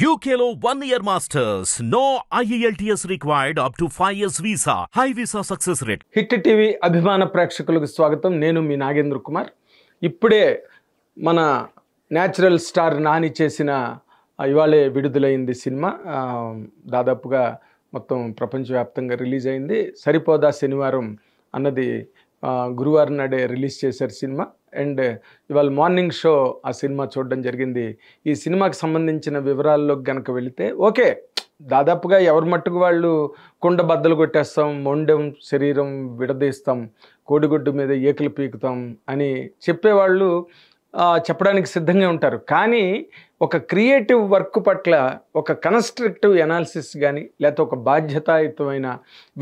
UKLO 1 year masters. No IELTS required up to 5 years visa. High visa success rate. Hit TV అభిమాన ప్రేక్షకులకు స్వాగతం. నేను మీ నాగేంద్ర కుమార్. ఇప్పుడే మన న్యాచురల్ స్టార్ నాని చేసిన ఇవాళే విడుదలైంది సినిమా. దాదాపుగా మొత్తం ప్రపంచవ్యాప్తంగా రిలీజ్ అయింది. సరిపోదా శనివారం అన్నది గురువారం నాడే రిలీజ్ చేశారు సినిమా. అండ్ ఇవాళ మార్నింగ్ షో ఆ సినిమా చూడడం జరిగింది. ఈ సినిమాకి సంబంధించిన వివరాల్లోకి గనక వెళితే ఓకే, దాదాపుగా ఎవరి మట్టుకు వాళ్ళు కుండ బద్దలు కొట్టేస్తాం, మొండెం శరీరం విడదీస్తాం, కోడిగుడ్డు మీద ఏకలు పీకుతాం అని చెప్పేవాళ్ళు చెప్పడానికి సిద్ధంగా ఉంటారు. కానీ ఒక క్రియేటివ్ వర్క్ పట్ల ఒక కన్స్ట్రక్టివ్ ఎనాలిసిస్ కానీ లేకపోతే ఒక బాధ్యతాయుతమైన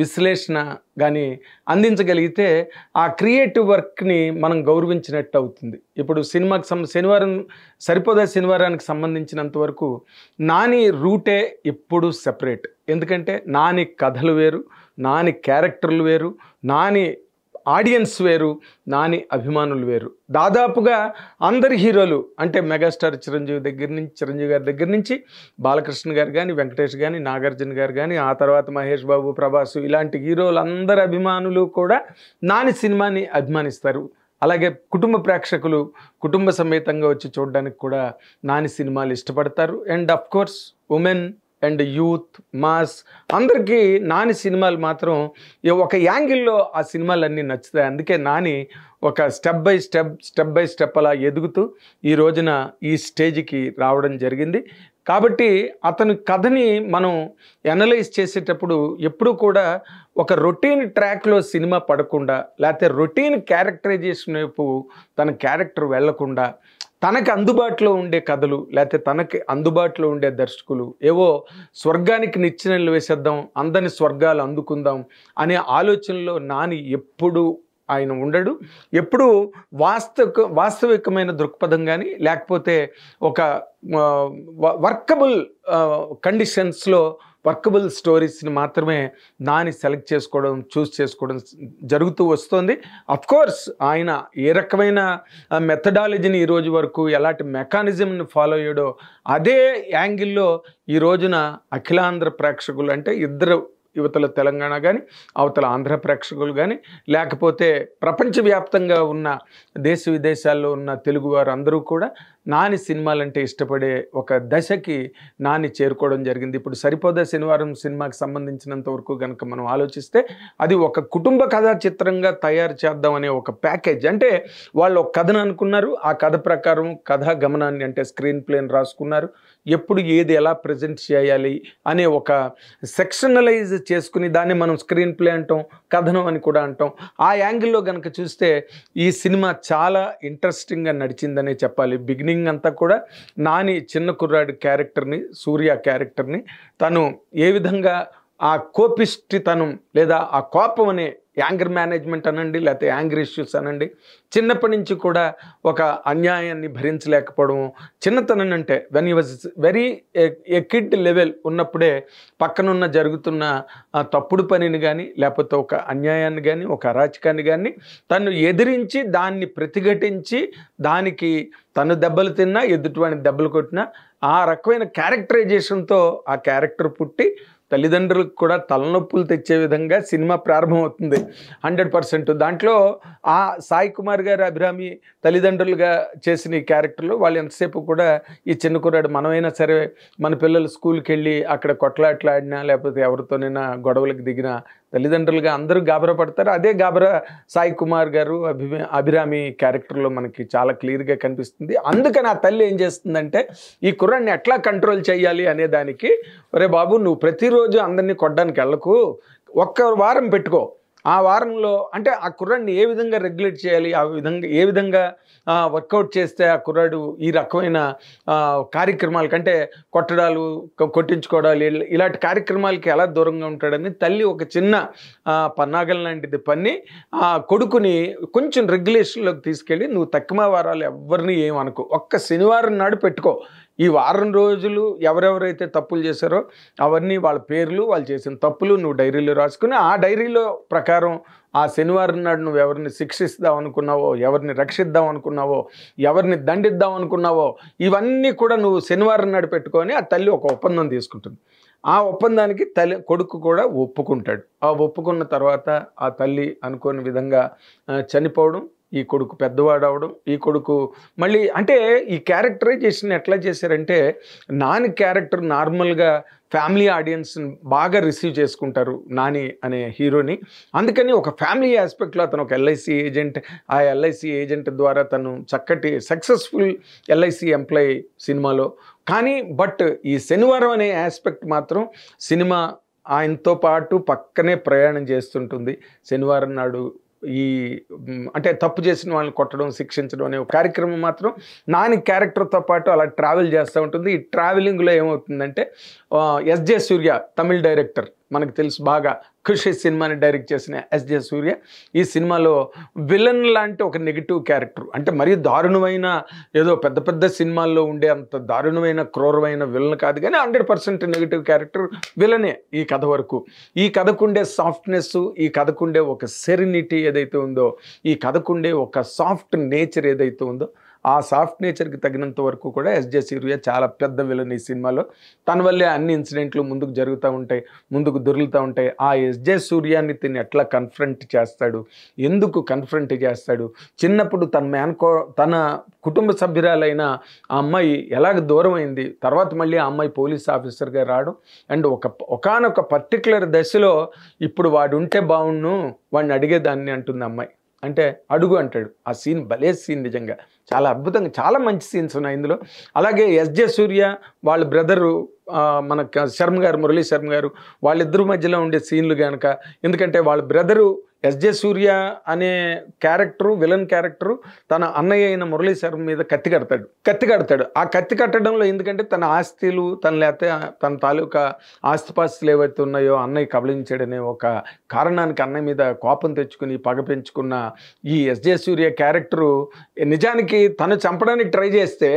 విశ్లేషణ కానీ అందించగలిగితే ఆ క్రియేటివ్ వర్క్ని మనం గౌరవించినట్టు అవుతుంది. ఇప్పుడు సినిమాకి శనివారం సరిపోదా శనివారానికి సంబంధించినంత వరకు నాని రూటే ఎప్పుడు సెపరేట్. ఎందుకంటే నాని కథలు వేరు, నాని క్యారెక్టర్లు వేరు, నాని ఆడియన్స్ వేరు, నాని అభిమానులు వేరు. దాదాపుగా అందరి హీరోలు అంటే మెగాస్టార్ చిరంజీవి గారి దగ్గర నుంచి బాలకృష్ణ గారు కానీ, వెంకటేష్ కానీ, నాగార్జున గారు కానీ, ఆ తర్వాత మహేష్ బాబు, ప్రభాస్, ఇలాంటి హీరోలు అందరి అభిమానులు కూడా నాని సినిమాని అభిమానిస్తారు. అలాగే కుటుంబ ప్రేక్షకులు కుటుంబ సమేతంగా వచ్చి చూడడానికి కూడా నాని సినిమాలు ఇష్టపడతారు. And of course women and youth, mass అందరికీ నాని సినిమాలు మాత్రం ఒక యాంగిల్లో ఆ సినిమాలన్నీ నచ్చుతాయి. అందుకే నాని ఒక స్టెప్ బై స్టెప్ అలా ఎదుగుతూ ఈ రోజున ఈ స్టేజ్కి రావడం జరిగింది. కాబట్టి అతని కథని మనం ఎనలైజ్ చేసేటప్పుడు ఎప్పుడూ కూడా ఒక రొటీన్ ట్రాక్లో సినిమా పడకుండా, లేకపోతే రొటీన్ క్యారెక్టరైజేషన్ వైపు తన క్యారెక్టర్ వెళ్లకుండా, తనకు అందుబాటులో ఉండే కథలు లేకపోతే తనకి అందుబాటులో ఉండే దర్శకులు ఏవో స్వర్గానికి నిచ్చెనలు వేసేద్దాం, అందరిని స్వర్గాలు అందుకుందాం అనే ఆలోచనలో నాని ఎప్పుడు ఆయన ఉండడు. ఎప్పుడు వాస్తవికమైన దృక్పథం కానీ లేకపోతే ఒక వర్కబుల్ కండిషన్స్లో వర్కబుల్ స్టోరీస్ని మాత్రమే నాని సెలెక్ట్ చేసుకోవడం, చూస్ చేసుకోవడం జరుగుతూ వస్తుంది. అఫ్కోర్స్ ఆయన ఏ రకమైన మెథడాలజీని ఈరోజు వరకు ఎలాంటి మెకానిజంని ఫాలో అయ్యాడో అదే యాంగిల్లో ఈ రోజున అఖిలాంధ్ర ప్రేక్షకులు అంటే ఇద్దరు యువతల తెలంగాణ కానీ అవతల ఆంధ్ర ప్రేక్షకులు కానీ లేకపోతే ప్రపంచవ్యాప్తంగా ఉన్న దేశ విదేశాల్లో ఉన్న తెలుగువారు అందరూ కూడా నాని సినిమాలంటే ఇష్టపడే ఒక దశకి నాని చేరుకోవడం జరిగింది. ఇప్పుడు సరిపోదా శనివారం సినిమాకి సంబంధించినంత వరకు కనుక మనం ఆలోచిస్తే అది ఒక కుటుంబ కథా చిత్రంగా తయారు చేద్దాం అనే ఒక ప్యాకేజ్. అంటే వాళ్ళు ఒక కథను అనుకున్నారు, ఆ కథ ప్రకారం కథా గమనాన్ని అంటే స్క్రీన్ ప్లేని రాసుకున్నారు, ఎప్పుడు ఏది ఎలా ప్రజెంట్ చేయాలి అనే ఒక సెక్షనలైజ్ చేసుకుని దాన్ని మనం స్క్రీన్ ప్లే అంటాం, కథనం అని కూడా అంటాం. ఆ యాంగిల్లో కనుక చూస్తే ఈ సినిమా చాలా ఇంట్రెస్టింగ్గా నడిచిందనే చెప్పాలి. బిగినింగ్ అంతా కూడా నాని చిన్న కుర్రాడి క్యారెక్టర్ని, సూర్య క్యారెక్టర్ని తను ఏ విధంగా ఆ కోపిష్టితనం లేదా ఆ కోపం అనే యాంగర్ మేనేజ్మెంట్ అనండి లేకపోతే యాంగర్ ఇష్యూస్ అనండి, చిన్నప్పటి నుంచి కూడా ఒక అన్యాయాన్ని భరించలేకపోవడం, చిన్నతనం అంటే when you was very A kid level ఉన్నప్పుడే పక్కనున్న జరుగుతున్న తప్పుడు పనిని కానీ లేకపోతే ఒక అన్యాయాన్ని కానీ ఒక అరాచకాన్ని కానీ తను ఎదిరించి దాన్ని ప్రతిఘటించి దానికి తను దెబ్బలు తిన్నా ఎదుటివాడిని దెబ్బలు కొట్టినా ఆ రకమైన క్యారెక్టరైజేషన్తో ఆ క్యారెక్టర్ పుట్టి తల్లిదండ్రులకు కూడా తలనొప్పులు తెచ్చే విధంగా సినిమా ప్రారంభమవుతుంది 100%. దాంట్లో ఆ సాయి కుమార్ గారు అభిరామి తల్లిదండ్రులుగా చేసిన ఈ క్యారెక్టర్లో వాళ్ళు ఎంతసేపు కూడా ఈ చిన్న కుర్రాడు మనమైనా సరే మన పిల్లలు స్కూల్కి వెళ్ళి అక్కడ కొట్లాట్లాడినా లేకపోతే ఎవరితోనైనా గొడవలకు దిగినా తల్లిదండ్రులుగా అందరూ గాబరా పడతారు. అదే గాబరా సాయి కుమార్ గారు అభిరామి క్యారెక్టర్లో మనకి చాలా క్లియర్గా కనిపిస్తుంది. అందుకని ఆ తల్లి ఏం చేస్తుందంటే ఈ కుర్రాన్ని ఎట్లా కంట్రోల్ చేయాలి అనే దానికి, ఒరే బాబు నువ్వు ప్రతిరోజు అందరినీ కొట్టడానికి వెళ్ళకు, ఒక్క వారం పెట్టుకో, ఆ వారంలో అంటే ఆ కుర్రాడిని ఏ విధంగా రెగ్యులేట్ చేయాలి, ఆ విధంగా ఏ విధంగా వర్కౌట్ చేస్తే ఆ కుర్రాడు ఈ రకమైన కార్యక్రమాల కంటే కొట్టడాలు కొట్టించుకోవడాలు ఇలాంటి కార్యక్రమాలకి ఎలా దూరంగా ఉంటాడని తల్లి ఒక చిన్న పన్నాగం లాంటిది పన్ని ఆ కొడుకుని కొంచెం రెగ్యులేషన్లోకి తీసుకెళ్ళి నువ్వు తక్కువ వారాలు ఎవరిని ఏమనుకో, ఒక్క శనివారం నాడు పెట్టుకో, ఈ వారం రోజులు ఎవరెవరైతే తప్పులు చేశారో అవన్నీ వాళ్ళ పేర్లు, వాళ్ళు చేసిన తప్పులు నువ్వు డైరీలో రాసుకుని ఆ డైరీలో ప్రకారం ఆ శనివారం నాడు నువ్వు ఎవరిని శిక్షిస్తావు అనుకున్నావో, ఎవరిని రక్షిద్దాం అనుకున్నావో, ఎవరిని దండిద్దాం అనుకున్నావో, ఇవన్నీ కూడా నువ్వు శనివారం నాడు పెట్టుకొని ఆ తల్లి ఒక ఒప్పందం తీసుకుంటుంది. ఆ ఒప్పందానికి కొడుకు కూడా ఒప్పుకుంటాడు. ఆ ఒప్పుకున్న తర్వాత ఆ తల్లి అనుకోని విధంగా చనిపోవడం, ఈ కొడుకు పెద్దవాడు అవడం, ఈ కొడుకు మళ్ళీ అంటే ఈ క్యారెక్టరైజేషన్ ఎట్లా చేశారంటే, నాని క్యారెక్టర్ నార్మల్గా ఫ్యామిలీ ఆడియన్స్ బాగా రిసీవ్ చేసుకుంటారు నాని అనే హీరోని. అందుకని ఒక ఫ్యామిలీ ఆస్పెక్ట్లో అతను ఒక ఎల్ఐసి ఏజెంట్, ఆ ఎల్ఐసి ఏజెంట్ ద్వారా తను చక్కటి సక్సెస్ఫుల్ ఎల్ఐసి ఎంప్లాయీ సినిమాలో. కానీ బట్ ఈ శనివారం అనే ఆస్పెక్ట్ మాత్రం సినిమా ఆయనతో పాటు పక్కనే ప్రయాణం చేస్తుంటుంది. శనివారం నాడు ఈ అంటే తప్పు చేసిన వాళ్ళని కొట్టడం, శిక్షించడం అనే ఒక కార్యక్రమం మాత్రం నాని క్యారెక్టర్తో పాటు అలా ట్రావెల్ చేస్తూ ఉంటుంది. ఈ ట్రావెలింగ్లో ఏమవుతుందంటే ఎస్జే సూర్య తమిళ్ డైరెక్టర్, మనకు తెలుసు బాగా ఖుషి సినిమాని డైరెక్ట్ చేసిన ఎస్జే సూర్య, ఈ సినిమాలో విలన్ లాంటి ఒక నెగిటివ్ క్యారెక్టర్, అంటే మరీ దారుణమైన ఏదో పెద్ద పెద్ద సినిమాల్లో ఉండే అంత దారుణమైన క్రూరమైన విలన్ కాదు, కానీ 100% నెగిటివ్ క్యారెక్టర్ విలనే ఈ కథ వరకు. ఈ కథకుండే సాఫ్ట్నెస్, ఈ కథకుండే ఒక సెరెనిటీ ఏదైతే ఉందో, ఈ కథకుండే ఒక సాఫ్ట్ నేచర్ ఏదైతే ఉందో, ఆ సాఫ్ట్ నేచర్కి తగినంత వరకు కూడా ఎస్జే సూర్య చాలా పెద్ద విలన్ ఈ సినిమాలో. తన వల్లే అన్ని ఇన్సిడెంట్లు ముందుకు జరుగుతూ ఉంటాయి, ముందుకు దొరుకుతూ ఉంటాయి. ఆ ఎస్జే సూర్యాన్ని తిని ఎట్లా కన్ఫ్రంట్ చేస్తాడు, ఎందుకు కన్ఫ్రంట్ చేస్తాడు, చిన్నప్పుడు తన కుటుంబ సభ్యురాలైన ఆ అమ్మాయి ఎలాగ దూరం అయింది, తర్వాత మళ్ళీ ఆ అమ్మాయి పోలీస్ ఆఫీసర్గా రావడం, అండ్ ఒకానొక పర్టికులర్ దశలో ఇప్పుడు వాడు ఉంటే బాగుండు వాడిని అడిగేదాన్ని అంటుంది అమ్మాయి. అంటే అడుగు అంటాడు. ఆ సీన్ భలే సీన్, నిజంగా చాలా అద్భుతంగా, చాలా మంచి సీన్స్ ఉన్నాయి ఇందులో. అలాగే ఎస్జే సూర్య వాళ్ళ బ్రదరు మన శర్మ గారు, మురళీ శర్మ గారు, వాళ్ళిద్దరి మధ్యలో ఉండే సీన్లు కనుక, ఎందుకంటే వాళ్ళ బ్రదరు ఎస్జే సూర్య అనే క్యారెక్టరు, విలన్ క్యారెక్టరు తన అన్నయ్య అయిన మురళీ శర్మ మీద కత్తి కడతాడు. ఆ కత్తి కట్టడంలో ఎందుకంటే తన ఆస్తులు, లేకపోతే తన తాలూకా ఆస్తిపాస్తులు ఏవైతే ఉన్నాయో అన్నయ్య కబళించాడనే ఒక కారణానికి అన్నయ్య మీద కోపం తెచ్చుకుని పగ పెంచుకున్న ఈ ఎస్జే సూర్య క్యారెక్టరు నిజానికి తను చంపడానికి ట్రై చేస్తే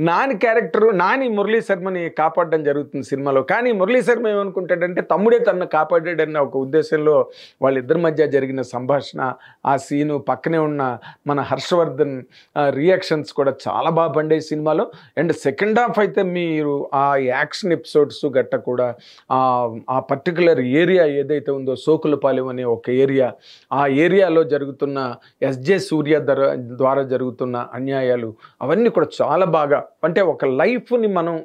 నాని మురళీ శర్మని కాపాడడం జరుగుతుంది సినిమాలో. కానీ మురళీ శర్మ ఏమనుకుంటాడంటే తమ్ముడే తనను కాపాడాడన్న ఒక ఉద్దేశంలో వాళ్ళిద్దరి మధ్య జరిగిన సంభాషణ, ఆ సీను, పక్కనే ఉన్న మన హర్షవర్ధన్ రియాక్షన్స్ కూడా చాలా బాగా పండే సినిమాలో. అండ్ సెకండ్ హాఫ్ అయితే మీరు ఆ యాక్షన్ ఎపిసోడ్స్ గట్ట కూడా ఆ పర్టికులర్ ఏరియా ఏదైతే ఉందో, సోకులపాలెం అనే ఒక ఏరియా, ఆ ఏరియాలో జరుగుతున్న ఎస్జే సూర్య ద్వారా జరుగుతున్న అన్యాయాలు అవన్నీ కూడా చాలా బాగా, అంటే ఒక లైఫ్ని మనం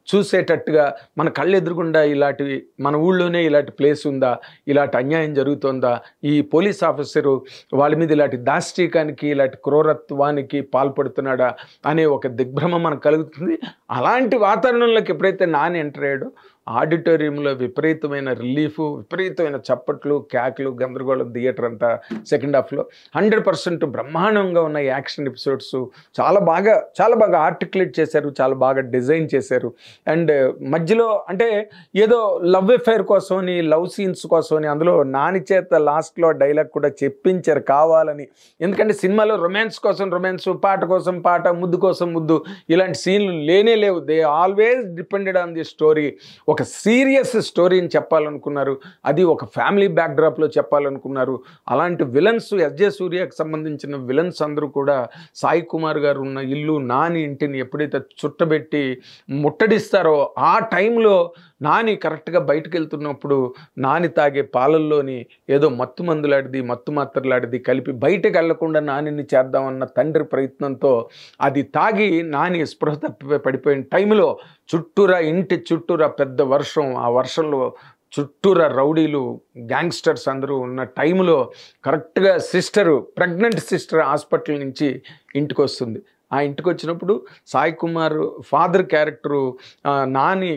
చూసేటట్టుగా మన కళ్ళెదురుగుండా ఇలాంటివి, మన ఊళ్ళోనే ఇలాంటి ప్లేస్ ఉందా, ఇలాంటి అన్యాయం జరుగుతుందా, ఈ పోలీస్ ఆఫీసరు వాళ్ళ మీద ఇలాంటి దాష్టీకానికి, ఇలాంటి క్రూరత్వానికి పాల్పడుతున్నాడా అనే ఒక దిగ్భ్రమ మనకు కలుగుతుంది. అలాంటి వాతావరణంలోకి ఎప్పుడైతే నాని ఎంటర్ అయ్యాడో ఆడిటోరియంలో విపరీతమైన రిలీఫ్, విపరీతమైన చప్పట్లు, క్యాక్లు, గందరగోళం థియేటర్ అంతా సెకండ్ హాఫ్లో. 100% బ్రహ్మాండంగా ఉన్న యాక్షన్ ఎపిసోడ్స్ చాలా బాగా ఆర్టికులేట్ చేశారు, చాలా బాగా డిజైన్ చేశారు. అండ్ మధ్యలో అంటే ఏదో లవ్ అఫైర్ కోసమని, లవ్ సీన్స్ కోసమని అందులో నాని చేత లాస్ట్లో డైలాగ్ కూడా చెప్పించారు కావాలని. ఎందుకంటే సినిమాలో రొమాన్స్ కోసం రొమాన్స్, పాట కోసం పాట, ముద్దు కోసం ముద్దు, ఇలాంటి సీన్లు లేనే లేవు. They always depended on the story. ఒక సీరియస్ స్టోరీని చెప్పాలనుకున్నారు, అది ఒక ఫ్యామిలీ బ్యాక్డ్రాప్లో చెప్పాలనుకున్నారు. అలాంటి విలన్స్, ఎస్జే సూర్యకు సంబంధించిన విలన్స్ అందరూ కూడా సాయి కుమార్ గారు ఉన్న ఇల్లు, నాని ఇంటిని ఎప్పుడైతే చుట్టబెట్టి ముట్టడిస్తారో ఆ టైంలో నాని కరెక్ట్గా బయటకు వెళ్తున్నప్పుడు నాని తాగే పాలల్లోని ఏదో మత్తు మందులాడిది, మత్తు మాత్రలాడిది కలిపి బయటకు వెళ్లకుండా నానిని చేద్దామన్న తండ్రి ప్రయత్నంతో అది తాగి నాని స్పృహ తప్పి పడిపోయిన టైంలో ఇంటి చుట్టూరా పెద్ద వర్షం, ఆ వర్షంలో చుట్టూరా రౌడీలు, గ్యాంగ్స్టర్స్ అందరూ ఉన్న టైంలో కరెక్ట్గా ప్రెగ్నెంట్ సిస్టర్ హాస్పిటల్ నుంచి ఇంటికి వస్తుంది. ఆ ఇంటికి వచ్చినప్పుడు సాయి కుమార్ ఫాదర్ క్యారెక్టరు నాని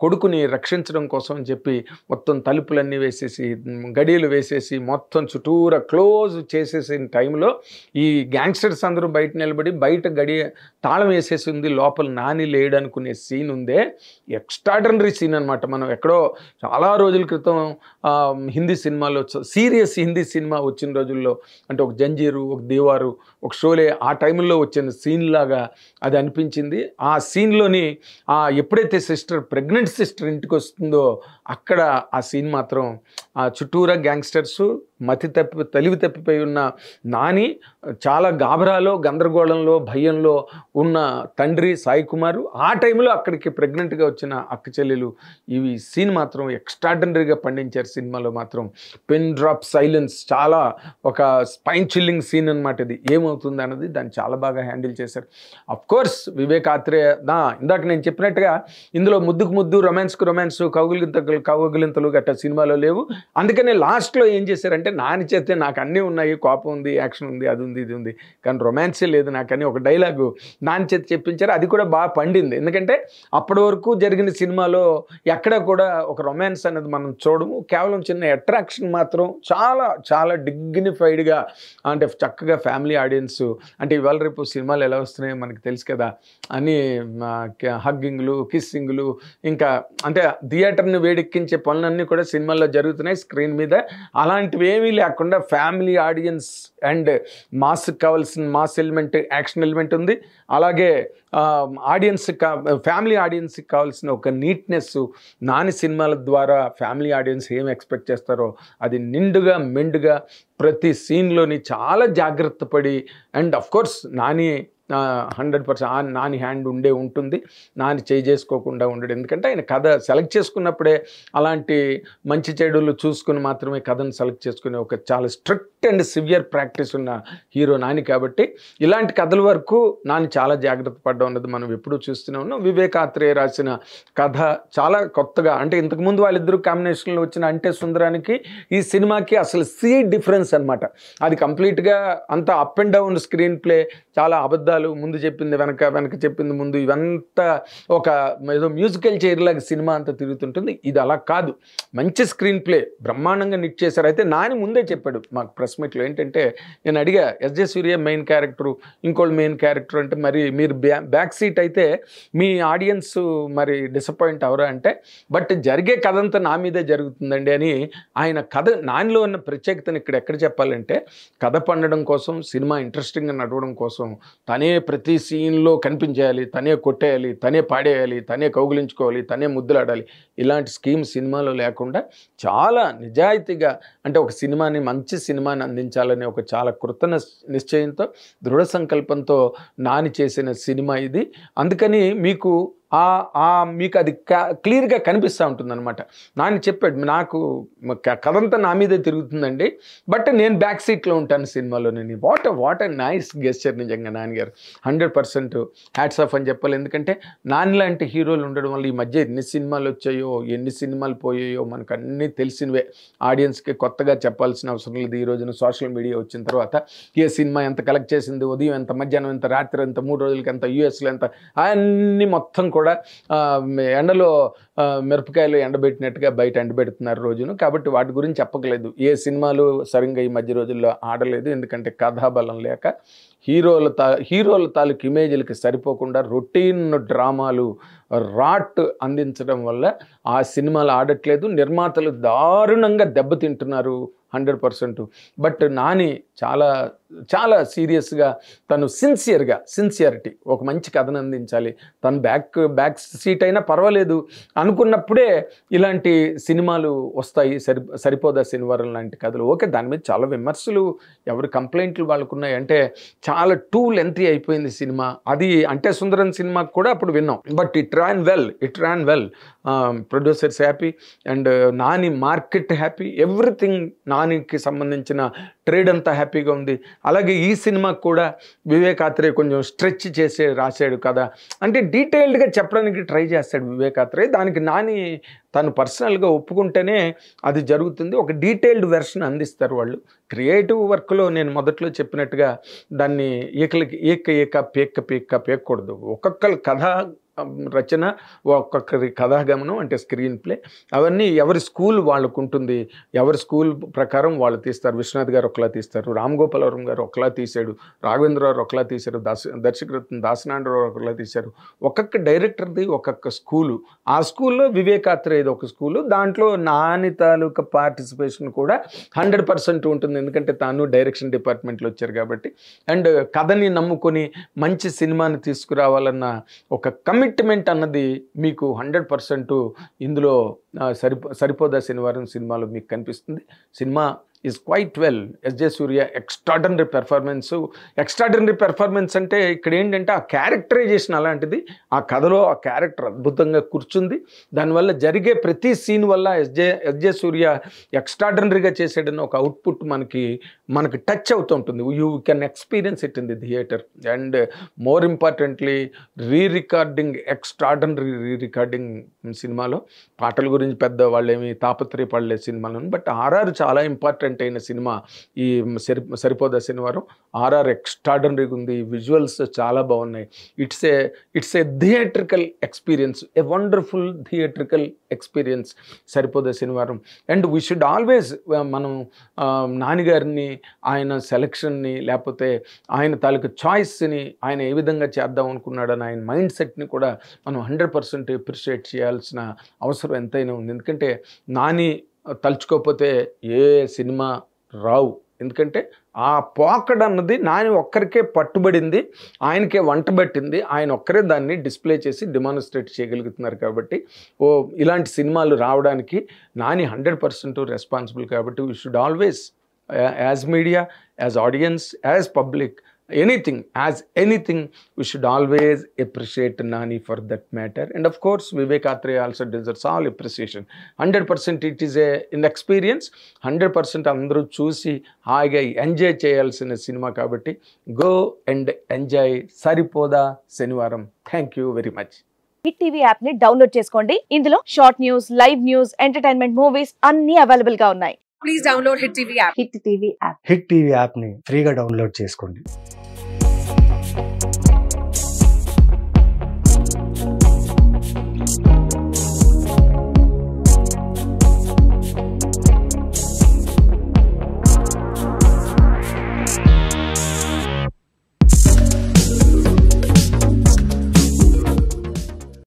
కొడుకుని రక్షించడం కోసం అని చెప్పి మొత్తం తలుపులన్నీ వేసేసి, గడియలు వేసేసి, మొత్తం చుట్టూరా క్లోజ్ చేసేసిన టైంలో ఈ గ్యాంగ్స్టర్స్ అందరూ బయట నిలబడి బయట గడియ తాళం వేసేసి ఉంది, లోపల నాని లేడనుకునే సీన్ ఉందే, ఎక్స్ట్రాడనరీ సీన్ అనమాట. మనం ఎక్కడో చాలా రోజుల క్రితం హిందీ సినిమాలో, సీరియస్ హిందీ సినిమా వచ్చిన రోజుల్లో, అంటే ఒక జంజీరు, ఒక దీవారు, ఒక షోలే, ఆ టైంలో వచ్చిన సీన్ లాగా అది అనిపించింది. ఆ సీన్లోని ఎప్పుడైతే ప్రెగ్నెంట్ సిస్టర్ ఇంటికి వస్తుందో అక్కడ ఆ సీన్ మాత్రం చుట్టూరా గ్యాంగ్స్టర్స్, తెలివి తప్పిపోయి ఉన్న నాని, చాలా గాబరాలో, గందరగోళంలో, భయంలో ఉన్న తండ్రి సాయి కుమారు, ఆ టైంలో అక్కడికి ప్రెగ్నెంట్గా వచ్చిన అక్క చెల్లెలు, ఇవి సీన్ మాత్రం ఎక్స్ట్రాడినరీగా పండించారు. సినిమాలో మాత్రం పెన్ డ్రాప్ సైలెన్స్, చాలా ఒక స్పైన్ చిల్లింగ్ సీన్ అనమాట. ఇది ఏమవుతుంది అన్నది దాన్ని చాలా బాగా హ్యాండిల్ చేశారు. అఫ్ కోర్స్ వివేక్ ఆత్రేయ ఇందాక నేను చెప్పినట్టుగా ఇందులో ముద్దుకు ముద్దు, రొమాన్స్కు రొమాన్స్, కౌగిలింతలు గట్ట సినిమాలో లేవు. అందుకనే లాస్ట్లో ఏం చేశారంటే, నాని చేస్తే నాకు అన్నీ ఉన్నాయి, కోపం ఉంది, యాక్షన్ ఉంది, అది ఉంది, ఇది ఉంది, కానీ రొమాన్సే లేదు నాకని ఒక డైలాగు నాని చేతి చెప్పించారు. అది కూడా బాగా పండింది. ఎందుకంటే అప్పటి వరకు జరిగిన సినిమాలో ఎక్కడ కూడా ఒక రొమాన్స్ అనేది మనం చూడము. కేవలం చిన్న అట్రాక్షన్ మాత్రం చాలా చాలా డిగ్నిఫైడ్గా, అంటే చక్కగా ఫ్యామిలీ ఆడియన్స్, అంటే ఇవాళ రేపు సినిమాలు ఎలా వస్తున్నాయో మనకి తెలుసు కదా అని, హగ్గింగ్లు, కిస్సింగ్లు, ఇంకా అంటే థియేటర్ని వేడెక్కించే పనులన్నీ కూడా సినిమాల్లో జరుగుతున్నాయి స్క్రీన్ మీద. అలాంటివి ఏమీ లేకుండా ఫ్యామిలీ ఆడియన్స్ అండ్ మాస్కి కావాల్సిన మాస్ ఎలిమెంట్, యాక్షన్ ఎలిమెంట్ ఉంది. అలాగే ఫ్యామిలీ ఆడియన్స్కి కావాల్సిన ఒక నీట్నెస్, నాని సినిమాల ద్వారా ఫ్యామిలీ ఆడియన్స్ ఏం ఎక్స్పెక్ట్ చేస్తారో అది నిండుగా మెండుగా ప్రతి సీన్లోని చాలా జాగ్రత్త పడి, and of course Nani 100% Nani hand ఉంటుంది, నాని చేసుకోకుండా ఉండడు. ఎందుకంటే ఆయన కథ సెలెక్ట్ చేసుకున్నప్పుడే అలాంటి మంచి చెడులు చూసుకుని మాత్రమే కథను సెలెక్ట్ చేసుకునే ఒక చాలా స్ట్రిక్ట్ అండ్ సివియర్ ప్రాక్టీస్ ఉన్న హీరో నాని. కాబట్టి ఇలాంటి కథల వరకు నాని చాలా జాగ్రత్త పడ్డా ఉన్నది మనం ఎప్పుడూ చూస్తూనే ఉన్నాం. వివేక్ ఆత్రేయ రాసిన కథ చాలా కొత్తగా, అంటే ఇంతకుముందు వాళ్ళిద్దరూ కాంబినేషన్లో వచ్చిన అంటే సుందరానికి ఈ సినిమాకి అసలు డిఫరెన్స్ అనమాట. అది కంప్లీట్గా అంతా up and down screen play, చాలా అబద్ధాలు, ముందు చెప్పింది వెనక చెప్పింది ముందు, ఇవంతా ఒక ఏదో మ్యూజికల్ చైర్ లాగా సినిమా అంతా తిరుగుతుంటుంది. ఇది అలా కాదు, మంచి స్క్రీన్ ప్లే బ్రహ్మాండంగా నిట్ చేశారు. అయితే నాని ముందే చెప్పాడు మాకు ప్రెస్ మీట్లో, ఏంటంటే నేను అడిగా, ఎస్జే సూర్య మెయిన్ క్యారెక్టరు, ఇంకోళ్ళు మెయిన్ క్యారెక్టర్ అంటే మరి మీరు బ్యాక్ సీట్ అయితే మీ ఆడియన్స్ మరి డిసప్పాయింట్ అవరా అంటే, బట్ జరిగే కథ అంతా నా మీదే జరుగుతుందండి అని ఆయన కథ, నానిలో ఉన్న ప్రత్యేకతను ఇక్కడ ఎక్కడ చెప్పాలంటే, కథ పండడం కోసం, సినిమా ఇంట్రెస్టింగ్గా నడవడం కోసం తనే ప్రతి సీన్లో కనిపించేయాలి, తనే కొట్టేయాలి, తనే పాడేయాలి, తనే కౌగులించుకోవాలి, తనే ముద్దులాడాలి. ఇలాంటి స్కీమ్ సినిమాలో లేకుండా చాలా నిజాయితీగా, అంటే ఒక సినిమాని, మంచి సినిమాని అందించాలని ఒక చాలా కృత నిశ్చయంతో, దృఢ సంకల్పంతో నాని చేసిన సినిమా ఇది. అందుకని మీకు అది క్లియర్గా కనిపిస్తూ ఉంటుందన్నమాట. నాని చెప్పాడు, నాకు కథంతా నా మీదే తిరుగుతుందండి, బట్ నేను బ్యాక్ సీట్లో ఉంటాను సినిమాలో. నేను వాట్ ఎ నైస్ గెస్చర్ నిజంగా నాన్నగారు. 100% హ్యాట్స్ ఆఫ్ అని చెప్పాలి. ఎందుకంటే నాని లాంటి హీరోలు ఉండడం వల్ల ఈ మధ్య ఎన్ని సినిమాలు వచ్చాయో, ఎన్ని సినిమాలు పోయాయో మనకు అన్నీ తెలిసినవే. ఆడియన్స్కి కొత్తగా చెప్పాల్సిన అవసరం లేదు. ఈ రోజున సోషల్ మీడియా వచ్చిన తర్వాత ఏ సినిమా ఎంత కలెక్ట్ చేసింది, ఉదయం ఎంత, మధ్యాహ్నం ఎంత, రాత్రి ఎంత, 3 రోజులకి ఎంత, యూఎస్లో ఎంత, అన్నీ మొత్తం కూడా ఎండలో మిరపకాయలు ఎండబెట్టినట్టుగా బయట ఎండబెడుతున్నారు రోజును. కాబట్టి వాటి గురించి చెప్పకలేదు. ఏ సినిమాలు సరిగ్గా ఈ మధ్య రోజుల్లో ఆడలేదు, ఎందుకంటే కథాబలం లేక. హీరోల తాలూకు ఇమేజ్లకి సరిపోకుండా రొటీన్ డ్రామాలు, రాట్ అందించడం వల్ల ఆ సినిమాలు ఆడట్లేదు. నిర్మాతలు దారుణంగా దెబ్బతింటున్నారు 100%. బట్ నాని చాలా చాలా సీరియస్గా, తను సిన్సియారిటీ, ఒక మంచి కథను అందించాలి, తను బ్యాక్ సీట్ అయినా పర్వాలేదు అనుకున్నప్పుడే ఇలాంటి సినిమాలు వస్తాయి. సరిపోదా శనివారం లాంటి కథలు. ఓకే, దాని మీద చాలా విమర్శలు, ఎవరి కంప్లైంట్లు వాళ్ళకున్నాయి. అంటే చాలా టూ లెంతీ అయిపోయింది సినిమా. అది అంటే సుందరం సినిమాకి కూడా అప్పుడు విన్నాం, but it ran well. Producers happy and Nani market happy, everything నానికి సంబంధించిన ట్రేడ్ అంతా హ్యాపీగా ఉంది. అలాగే ఈ సినిమాకి కూడా వివేక్ ఆత్రేయ కొంచెం స్ట్రెచ్ చేసి రాశాడు కదా, అంటే డీటెయిల్డ్గా చెప్పడానికి ట్రై చేస్తాడు వివేక్ ఆత్రేయ. దానికి నాని తను పర్సనల్గా ఒప్పుకుంటేనే అది జరుగుతుంది. ఒక డీటెయిల్డ్ వెర్షన్ అందిస్తారు వాళ్ళు. క్రియేటివ్ వర్క్లో నేను మొదట్లో చెప్పినట్టుగా దాన్ని పేక్కకూడదు. ఒక్కొక్కరి కథ రచన, ఒక్కొక్కరి కథాగమనం, అంటే స్క్రీన్ ప్లే, అవన్నీ ఎవరి స్కూల్ వాళ్ళకు ఉంటుంది. ఎవరి స్కూల్ ప్రకారం వాళ్ళు తీస్తారు. విశ్వనాథ్ గారు ఒకలా తీస్తారు, రామ్ గోపాలవరం గారు ఒకలా తీశాడు, రాఘవేంద్రరావు ఒకలా తీశారు, దర్శకరత్న దాసనారాయణరావు ఒకలా తీశారు. ఒక్కొక్క డైరెక్టర్ది ఒక్కొక్క స్కూలు. ఆ స్కూల్లో వివేక్ ఆత్రేయది ఒక స్కూలు. దాంట్లో నాని తాలూకా పార్టిసిపేషన్ కూడా 100% ఉంటుంది. ఎందుకంటే తాను డైరెక్షన్ డిపార్ట్మెంట్లో వచ్చారు కాబట్టి. అండ్ కథని నమ్ముకొని మంచి సినిమాని తీసుకురావాలన్న ఒక కమిట్మెంట్ అన్నది మీకు 100% ఇందులో సరిపోదా శనివారం సినిమాలో మీకు కనిపిస్తుంది. Cinema is quite well. SJ Surya extraordinary performance అంటే ఇక్కడ ఏంటంటే ఆ క్యారెక్టరైజేషన్ అలాంటిది, ఆ కథలో ఆ క్యారెక్టర్ అద్భుతంగా కూర్చుంది. దానివల్ల జరిగే ప్రతి సీన్ వల్ల ఎస్జే సూర్య ఎక్స్ట్రాడనరీగా చేసాడన్న ఒక అవుట్పుట్ మనకి టచ్ అవుతూ ఉంటుంది. You can experience it in the theatre. And more importantly extraordinary rerecording సినిమాలో. పాటల గురించి పెద్ద వాళ్ళేమి తాపత్రయపడలేదు సినిమాలను, బట్ ఆర్ఆర్ చాలా ఇంపార్టెంట్ అయిన సినిమా ఈ సరిపోదా శనివారం. ఆర్ఆర్ ఎక్స్ట్రాడనరీగా ఉంది, విజువల్స్ చాలా బాగున్నాయి. It's a theatrical experience, a wonderful theatrical experience Saripodhaa Sanivaaram. And we should always మనం నానిగారిని, ఆయన సెలక్షన్ని, లేకపోతే ఆయన తాలూకు చాయిస్ని ఆయన ఏ విధంగా చేద్దాం అనుకున్నాడని ఆయన మైండ్ సెట్ని కూడా మనం 100% అప్రిషియేట్ చేయాల్సిన అవసరం ఎంతైనా ఉంది. ఎందుకంటే నాని తలుచుకోకపోతే ఏ సినిమా రావు. ఎందుకంటే ఆ పోకడ అన్నది నాని ఒక్కరికే పట్టుబడింది, ఆయనకే వంట పట్టింది, ఆయన ఒక్కరే దాన్ని డిస్ప్లే చేసి డెమాన్స్ట్రేట్ చేయగలుగుతున్నారు. కాబట్టి ఇలాంటి సినిమాలు రావడానికి నాని 100% రెస్పాన్సిబుల్. కాబట్టి we should always, as media, as audience, as public, anything, we should always appreciate Nani for that matter. And of course, Vivek Athreya also deserves all appreciation. 100% it is an experience. 100% అందరూ చూసి హాయిగా enjoy చేయాల్సిన cinema. కాబట్టి go and enjoy సరిపోదా శనివారం. Thank you very much. Hit TV app ని download చేసుకోండి. ఇందులో short news, live news, entertainment, movies అన్ని అవైలబుల్ గా ఉన్నాయి. Please download hit TV app. Hit TV యాప్ని ఫ్రీగా డౌన్లోడ్ చేసుకోండి.